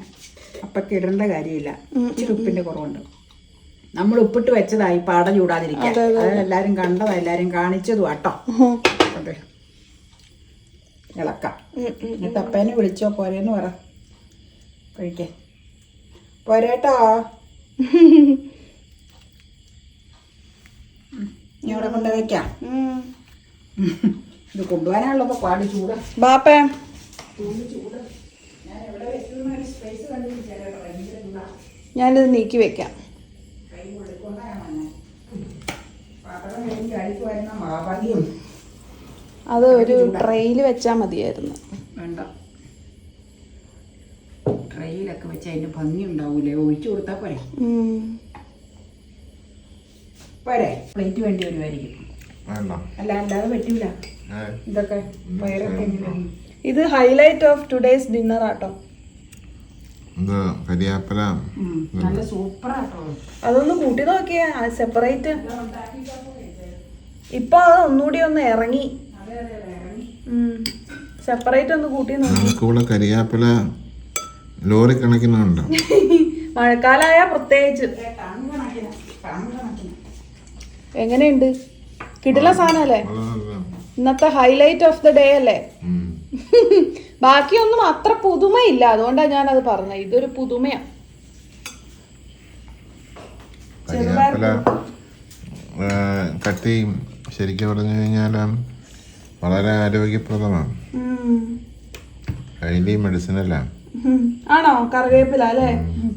Speaker 1: അപ്പൊക്കെ ഇടേണ്ട കാര്യമില്ല. ഇച്ചിരി ഉപ്പിന്റെ കുറവുണ്ട്. നമ്മൾ ഉപ്പിട്ട് വെച്ചതായി പാട ചൂടാതിരിക്കാൻ. അതെല്ലാരും കണ്ടതാ, എല്ലാരും കാണിച്ചതും കേട്ടോ. അതെ, ഇളക്കാം. എന്നിട്ട് അപ്പേനെ വിളിച്ചോ പോരേന്ന് പറ, കഴിക്കേ പോരേട്ടോ. ഞാൻ ഇവിടെ കൊണ്ട് വെക്കാം. ഇത് കൊണ്ടുപോകാനുള്ളപ്പോ പാടി ചൂട്.
Speaker 2: ബാപ്പേ, ഞാനിത് നീക്കി വെക്കാം. അത് ഒരു ട്രെയിൽ വെച്ചാൽ മതിയായിരുന്നു.
Speaker 1: വേണ്ട, ട്രെയിലൊക്കെ വെച്ച് അതിന്റെ ഭംഗി ഉണ്ടാവൂലേ, ഒഴിച്ചു കൊടുത്താ പോരെ. പോരെ, പ്ലേറ്റ് വേണ്ടി വരുമായിരിക്കും. അല്ലാതെ പറ്റൂല. ഇതൊക്കെ വയറൊക്കെ എങ്ങനെയാണ്?
Speaker 2: ഇത് ഹൈലൈറ്റ് ഓഫ് ടുഡേസ് ഡിന്നർ ആട്ടോ.
Speaker 1: നല്ല സൂപ്പർ ആട്ടോ.
Speaker 2: അതൊന്ന് കൂട്ടി നോക്കിയാ സെപ്പറേറ്റ്. ഇപ്പൊ അത് ഒന്നുകൂടി ഒന്ന് ഇറങ്ങി. സെപ്പറേറ്റ് ഒന്ന് കൂട്ടി നോക്കി.
Speaker 3: കരിയാപ്പില ലോറി കണക്കിനുണ്ട്.
Speaker 2: മഴക്കാലായ പ്രത്യേകിച്ച്. എങ്ങനെയുണ്ട്? കിടില സാധനല്ലേ? ഇന്നത്തെ ഹൈലൈറ്റ് ഓഫ് ദ ഡേ അല്ലേ?
Speaker 3: ഉം.
Speaker 2: ബാക്കിയൊന്നും അത്ര പുതുമയില്ല, അതുകൊണ്ടാണ് ഞാനത് പറഞ്ഞത്. ഇതൊരു പുതുമയാ.
Speaker 3: കരിയാപ്പില കട്ടി ശരിക്കും പറഞ്ഞു കഴിഞ്ഞാൽ വളരെ ആരോഗ്യപ്രദമാണ്. ഹൈലി മെഡിസിനലാണ്.
Speaker 2: ആണോ? കറിവേപ്പില അല്ലേ?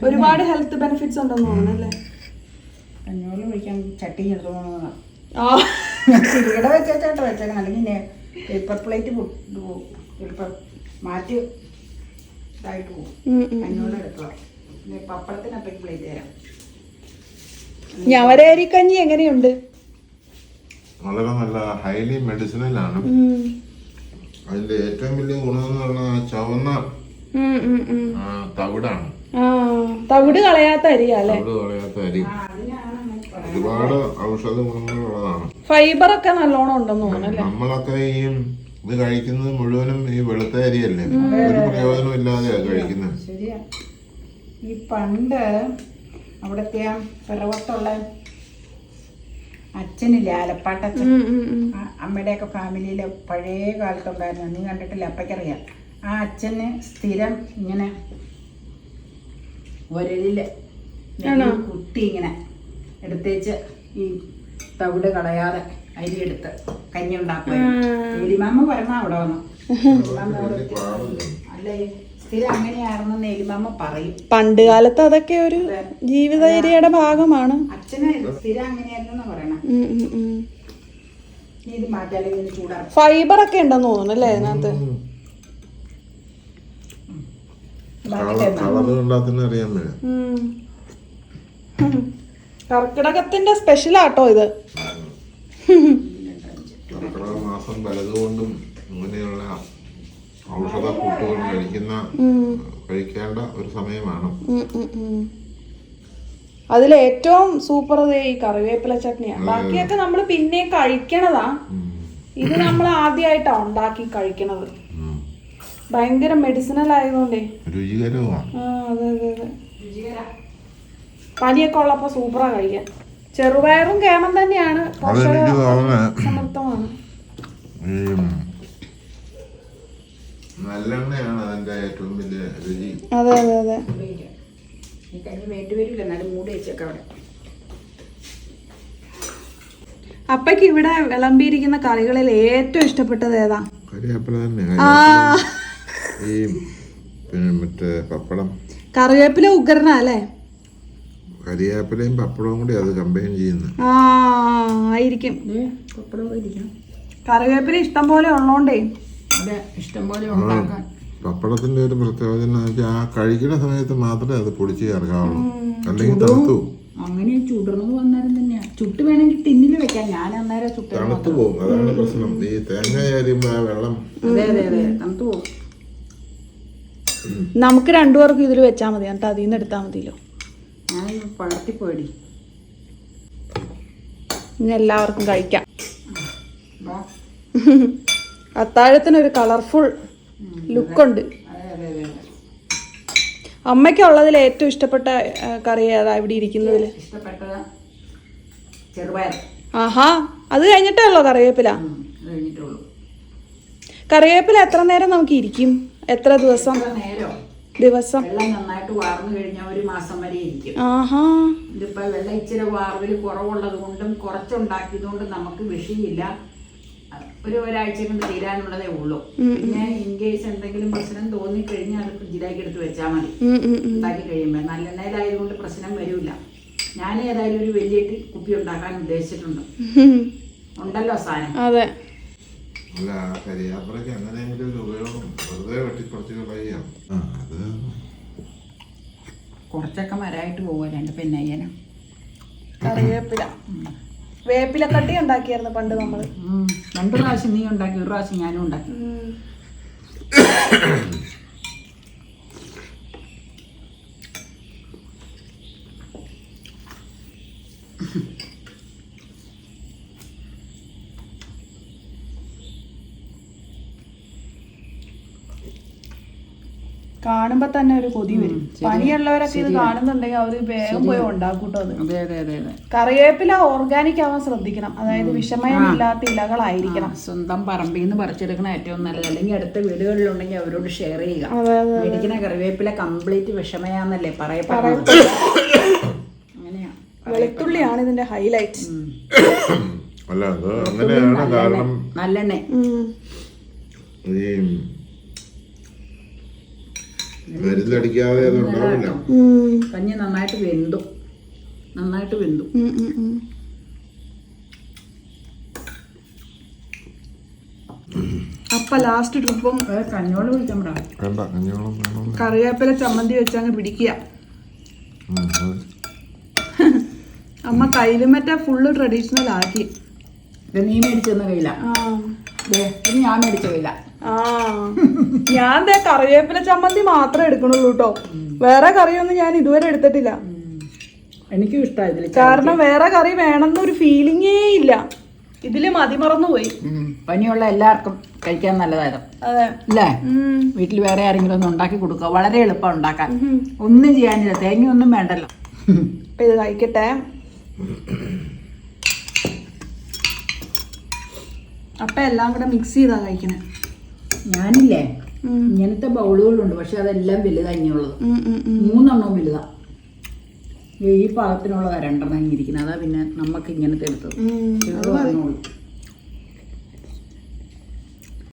Speaker 2: ഒരുപാട് ഹെൽത്ത് ബെനിഫിറ്റ്സ് ഉണ്ടെന്ന് തോന്നുന്നല്ലേ?
Speaker 1: കഞ്ഞോളം ഒഴിക്കാൻ ചട്ടി എടുത്തോളാം.
Speaker 2: ആ,
Speaker 1: ഇവിടെ വെച്ചേട്ടോ വെച്ചേക്കണം, അല്ലെങ്കിൽ പേപ്പർ പ്ലേറ്റ് ചിലപ്പോൾ മാറ്റി ഇതായിട്ട് പോകും. കഞ്ഞോളം എടുക്കുക. പിന്നെ പപ്പടത്തിനപ്പേക്ക് പ്ലേറ്റ് തരാം.
Speaker 2: ഞവരേരിക്കഞ്ഞി എങ്ങനെയുണ്ട്?
Speaker 3: വളരെ നല്ല ഹൈലി മെഡിസിനലാണ്. അതിന്റെ ഏറ്റവും വലിയ ഗുണമെന്ന് പറഞ്ഞാൽ ആ ചുവന്ന തവിടാണ്.
Speaker 2: തവിട് കളയാത്ത അരിയാ അല്ലേ?
Speaker 3: തവിട് കളയാത്ത അരി ഒരുപാട് ഔഷധ ഗുണങ്ങളുള്ളതാണ്.
Speaker 2: ഫൈബർ ഒക്കെ നല്ലോണം ഉണ്ടെന്ന് തോന്നുന്നു.
Speaker 3: നമ്മളൊക്കെ ഈ ഇത് കഴിക്കുന്നത് മുഴുവനും ഈ വെളുത്ത അരിയല്ലേ, ഒരു പ്രയോജനം ഇല്ലാതെയാ കഴിക്കുന്നത്.
Speaker 1: ശരിയാ. ഈ പണ്ട് അവിടുത്തെ ആ പിറവത്തുള്ള അച്ഛനില്ലേ, ആലപ്പാട്ടച്ഛൻ, അമ്മയുടെയൊക്കെ ഫാമിലിയിലെ പഴയ കാലത്തുണ്ടായിരുന്നു. നീ കണ്ടിട്ടില്ല, അപ്പയ്ക്കറിയാം. ആ അച്ഛന് സ്ഥിരം ഇങ്ങനെ ഒരലില് കുത്തി ഇങ്ങനെ എടുത്തേച്ച് ഈ തവിട് കളയാതെ അരി എടുത്ത് കഞ്ഞി ഉണ്ടാക്കുമായിരുന്നു. എലിമാമ്മ പറഞ്ഞ അവിടെ വന്നു. അല്ല, സ്ഥിരം അങ്ങനെയാണെന്ന് എലിമാമ്മ പറയും.
Speaker 2: പണ്ട് കാലത്ത് അതൊക്കെ ഒരു ജീവിതചര്യയുടെ ഭാഗമാണ്.
Speaker 1: അച്ഛന് സ്ഥിരം അങ്ങനെയായിരുന്നു പറയണ. ഇത് മാറ്റാലേ ചൂടാറും.
Speaker 2: ഫൈബർ ഒക്കെ ഉണ്ടെന്ന് തോന്നുന്നു അല്ലേ അതിനകത്ത്?
Speaker 3: അറിയാൻ മേല.
Speaker 2: കർക്കിടകത്തിന്റെ സ്പെഷ്യൽ ആട്ടോ ഇത്.
Speaker 3: കർക്കിടക മാസം പലതുകൊണ്ടും ഇങ്ങനെയുള്ള ഔഷധ കൂട്ടുകൾ കഴിക്കേണ്ട ഒരു സമയമാണ്.
Speaker 2: അതിലേറ്റവും സൂപ്പർ ഈ കറിവേപ്പില ചട്നിയാണ്. ബാക്കിയൊക്കെ നമ്മൾ പിന്നെ കഴിക്കണതാ. ഇത് നമ്മൾ ആദ്യമായിട്ടാ ഉണ്ടാക്കി കഴിക്കണത്. ഭയങ്കര മെഡിസിനൽ ആയതുകൊണ്ടേ
Speaker 3: രുചികരവുമാണ്.
Speaker 2: അതെ അതെ അതെ. പനിയൊക്കെ ഉള്ളപ്പോ സൂപ്പറാ കഴിക്കാൻ. ചെറുപയറും കേമൻ തന്നെയാണ്, സമൃദ്ധമാണ്.
Speaker 3: നല്ലെണ്ണയാണ് അതിന്റെ ഏറ്റവും വലിയ രുചി.
Speaker 2: അതെ അതെ അതെ.
Speaker 1: ഈ കഞ്ഞി വേണ്ടി വരില്ല, എന്നാലും മൂടി വെച്ചേക്കാം അവിടെ.
Speaker 2: അപ്പയ്ക്ക് ഇവിടെ വിളമ്പിയിരിക്കുന്ന കറികളിൽ ഏറ്റവും ഇഷ്ടപ്പെട്ടത് ഏതാ?
Speaker 3: കരിവേപ്പില തന്നെ. ഈ പിന്നെ മറ്റേ പപ്പടം.
Speaker 2: കറിവേപ്പില ഉഗ്രന അല്ലേ?
Speaker 3: കരിവേപ്പിലയും പപ്പടവും കൂടി അത് കമ്പൈൻ ചെയ്യുന്നു.
Speaker 2: ആയിരിക്കും.
Speaker 1: പപ്പടം ഇരിക്കണം.
Speaker 2: കറിവേപ്പില ഇഷ്ടം പോലെ ഉള്ളോണ്ടേ
Speaker 1: അതെ, ഇഷ്ടം പോലെ ഉണ്ടാക്കാൻ.
Speaker 3: പപ്പടത്തിന്റെ ഒരു പ്രത്യേകത എന്ന് വെച്ചാൽ ആ കഴിക്കുന്ന സമയത്ത് മാത്രമേ അത് പൊടിച്ച് ചേർക്കാവുള്ളൂ, അല്ലെങ്കിൽ തണുത്തു
Speaker 1: അങ്ങനെ ചുടർന്നു വന്നേരം തന്നെയാ. ചുട്ട് വേണമെങ്കിൽ ടിന്നിൽ വെക്കാം. ഞാൻ അന്നേരം ചുട്ട്
Speaker 3: തണുത്തു പോകും. അതാണ് പ്രശ്നം. ഈ തേങ്ങ ചേരുമ്പോ ആ വെള്ളം
Speaker 1: തണുത്തു പോകും.
Speaker 2: നമുക്ക് രണ്ടുപേർക്കും ഇതിൽ വെച്ചാൽ മതി, എന്നിട്ട് അതിൽ നിന്ന് എടുത്താൽ മതിയല്ലോ.
Speaker 1: ഞാൻ പഴത്തിപ്പോയി.
Speaker 2: ഇനി എല്ലാവർക്കും കഴിക്കാം. അത്താഴത്തിനൊരു കളർഫുൾ ലുക്കുണ്ട്. അമ്മയ്ക്കുള്ളതിൽ ഏറ്റവും ഇഷ്ടപ്പെട്ട കറി ഏതാ ഇവിടെ ഇരിക്കുന്നതിൽ?
Speaker 1: ഇഷ്ടപ്പെട്ടത് ചെറുപയർ.
Speaker 2: ആഹാ, അത് കഴിഞ്ഞിട്ടേ ഉള്ളോ കറിവേപ്പില?
Speaker 1: കഴിഞ്ഞിട്ടുള്ളൂ.
Speaker 2: കറിവേപ്പില എത്ര നേരം നമുക്ക് ഇരിക്കും? എത്ര ദിവസം? ദിവസം
Speaker 1: വെള്ളം നന്നായിട്ട് വാർന്നു കഴിഞ്ഞാൽ 1 മാസം വരെ ഇരിക്കും.
Speaker 2: ആഹാ.
Speaker 1: ഇതിപ്പോ വെള്ളം ഇച്ചിരി വാർവില് കുറവുള്ളത് കൊണ്ടും കുറച്ചുണ്ടാക്കിയത് കൊണ്ടും നമുക്ക് വിഷയില്ല. ഒരാഴ്ച കൊണ്ട് തീരാനുള്ളതേ ഉള്ളൂ. പിന്നെ ഇൻ കേസ് എന്തെങ്കിലും പ്രശ്നം തോന്നിക്കഴിഞ്ഞാൽ അത് ഫ്രിഡ്ജിലേക്ക് എടുത്ത് വെച്ചാൽ മതി. ഉണ്ടാക്കി കഴിയുമ്പോൾ നല്ലെണ്ണയിലായതുകൊണ്ട് പ്രശ്നം വരില്ല. ഞാൻ ഏതായാലും ഒരു വലിയ കുപ്പി ഉണ്ടാക്കാൻ ഉദ്ദേശിച്ചിട്ടുണ്ട്. ഉണ്ടല്ലോ സാധനം.
Speaker 2: അതെ.
Speaker 3: അല്ല, കരിയാപ്പിലക്ക് അങ്ങനെയെങ്കിലും ഒരു ഉപയോഗം വെറുതെ വെട്ടിക്കുറച്ച് കളയാം. അത്
Speaker 1: കുറച്ചൊക്കെ മരമായിട്ട് പോവുക 2 പെണ്ണയ്യനും.
Speaker 2: കറിവേപ്പില വേപ്പിലക്കട്ടി ഉണ്ടാക്കിയായിരുന്നു പണ്ട് നമ്മള്.
Speaker 1: 2 പ്രാവശ്യം നീ ഉണ്ടാക്കി, 1 പ്രാവശ്യം ഞാനും ഉണ്ടാക്കി.
Speaker 2: കാണുമ്പോ തന്നെ ഒരു കൊതി വരും. പണിയുള്ളവരൊക്കെ ഇത് കാണുന്നുണ്ടെങ്കിൽ അവര് വേഗം പോയി ഉണ്ടാക്കൂട്ടോ അത്.
Speaker 1: അതെ അതെ അതെ അതെ.
Speaker 2: കറിവേപ്പില ഓർഗാനിക് ആവാൻ ശ്രദ്ധിക്കണം. അതായത് വിഷമയമില്ലാത്ത ഇലകളായിരിക്കണം.
Speaker 1: സ്വന്തം പറമ്പിൽ നിന്ന് പറിച്ചെടുക്കണ ഏറ്റവും നല്ലത്. അല്ലെങ്കിൽ അടുത്ത വീടുകളിലുണ്ടെങ്കിൽ അവരോട് ഷെയർ ചെയ്യുക.
Speaker 2: അതെ അതെ.
Speaker 1: മേടിക്കുന്ന കറിവേപ്പില കംപ്ലീറ്റ് വിഷമയാന്നല്ലേ പറയപ്പെടുന്നത്. അങ്ങനെയാ.
Speaker 2: വെളുത്തുള്ളിയാണ് ഇതിന്റെ ഹൈലൈറ്റ്.
Speaker 3: അല്ല അത് അങ്ങനെയാണ്. കാരണം
Speaker 1: നല്ലെണ്ണ
Speaker 3: ഈ മരുന്നടിക്കാതെ അത് ഉണ്ടാവില്ല.
Speaker 1: കഞ്ഞി നന്നായിട്ട് വെന്തു.
Speaker 2: അപ്പൊ ലാസ്റ്റ് ട്രിപ്പും
Speaker 1: കഞ്ഞോളം വിളിക്കണ്ട.
Speaker 3: വേണ്ട, കഞ്ഞിവെള്ളം വേണം.
Speaker 2: കറിവേപ്പില ചമ്മന്തി വെച്ചങ്ങ് പിടിക്കുക. അമ്മ കയ്യിലുമറ്റ ഫുള്ള് ട്രഡീഷണൽ ആക്കി.
Speaker 1: ഇത് നീ മേടിച്ചെന്ന കയ്യില. ഇത് ഞാൻ മേടിച്ച കയ്യില.
Speaker 2: ഞാൻ കറിവേപ്പില ചമ്മന്തി മാത്രമേ എടുക്കണുള്ളൂ കേട്ടോ. വേറെ കറിയൊന്നും ഞാൻ ഇതുവരെ എടുത്തിട്ടില്ല.
Speaker 1: എനിക്കും ഇഷ്ടമായി.
Speaker 2: കാരണം വേറെ കറി വേണമെന്നൊരു ഫീലിംഗേ ഇല്ല. ഇതില് മതിമറന്നു പോയി.
Speaker 1: പനിയുള്ള എല്ലാവർക്കും കഴിക്കാൻ നല്ലതായിരുന്നു.
Speaker 2: അതെ
Speaker 1: അല്ലേ? വീട്ടിൽ വേറെ ആരെങ്കിലും ഒന്ന് ഉണ്ടാക്കി കൊടുക്കുക. വളരെ എളുപ്പം ഉണ്ടാക്കാൻ. ഒന്നും ചെയ്യാനില്ല. തേങ്ങ ഒന്നും വേണ്ടല്ലോ.
Speaker 2: അപ്പൊ ഇത് കഴിക്കട്ടെ. അപ്പൊ എല്ലാം കൂടെ മിക്സ് ചെയ്താ കഴിക്കണേ.
Speaker 1: ഞാനില്ലേ ഇങ്ങനത്തെ ബൗളുകളുണ്ട്. പക്ഷെ അതെല്ലാം വലുതാ. ഇങ്ങനെയുള്ളത് 3 വലുതാ. ഈ പാകത്തിനുള്ളതാ 2 ഇരിക്കുന്നത്. അതാ പിന്നെ നമുക്ക് ഇങ്ങനത്തെ എടുത്തത്.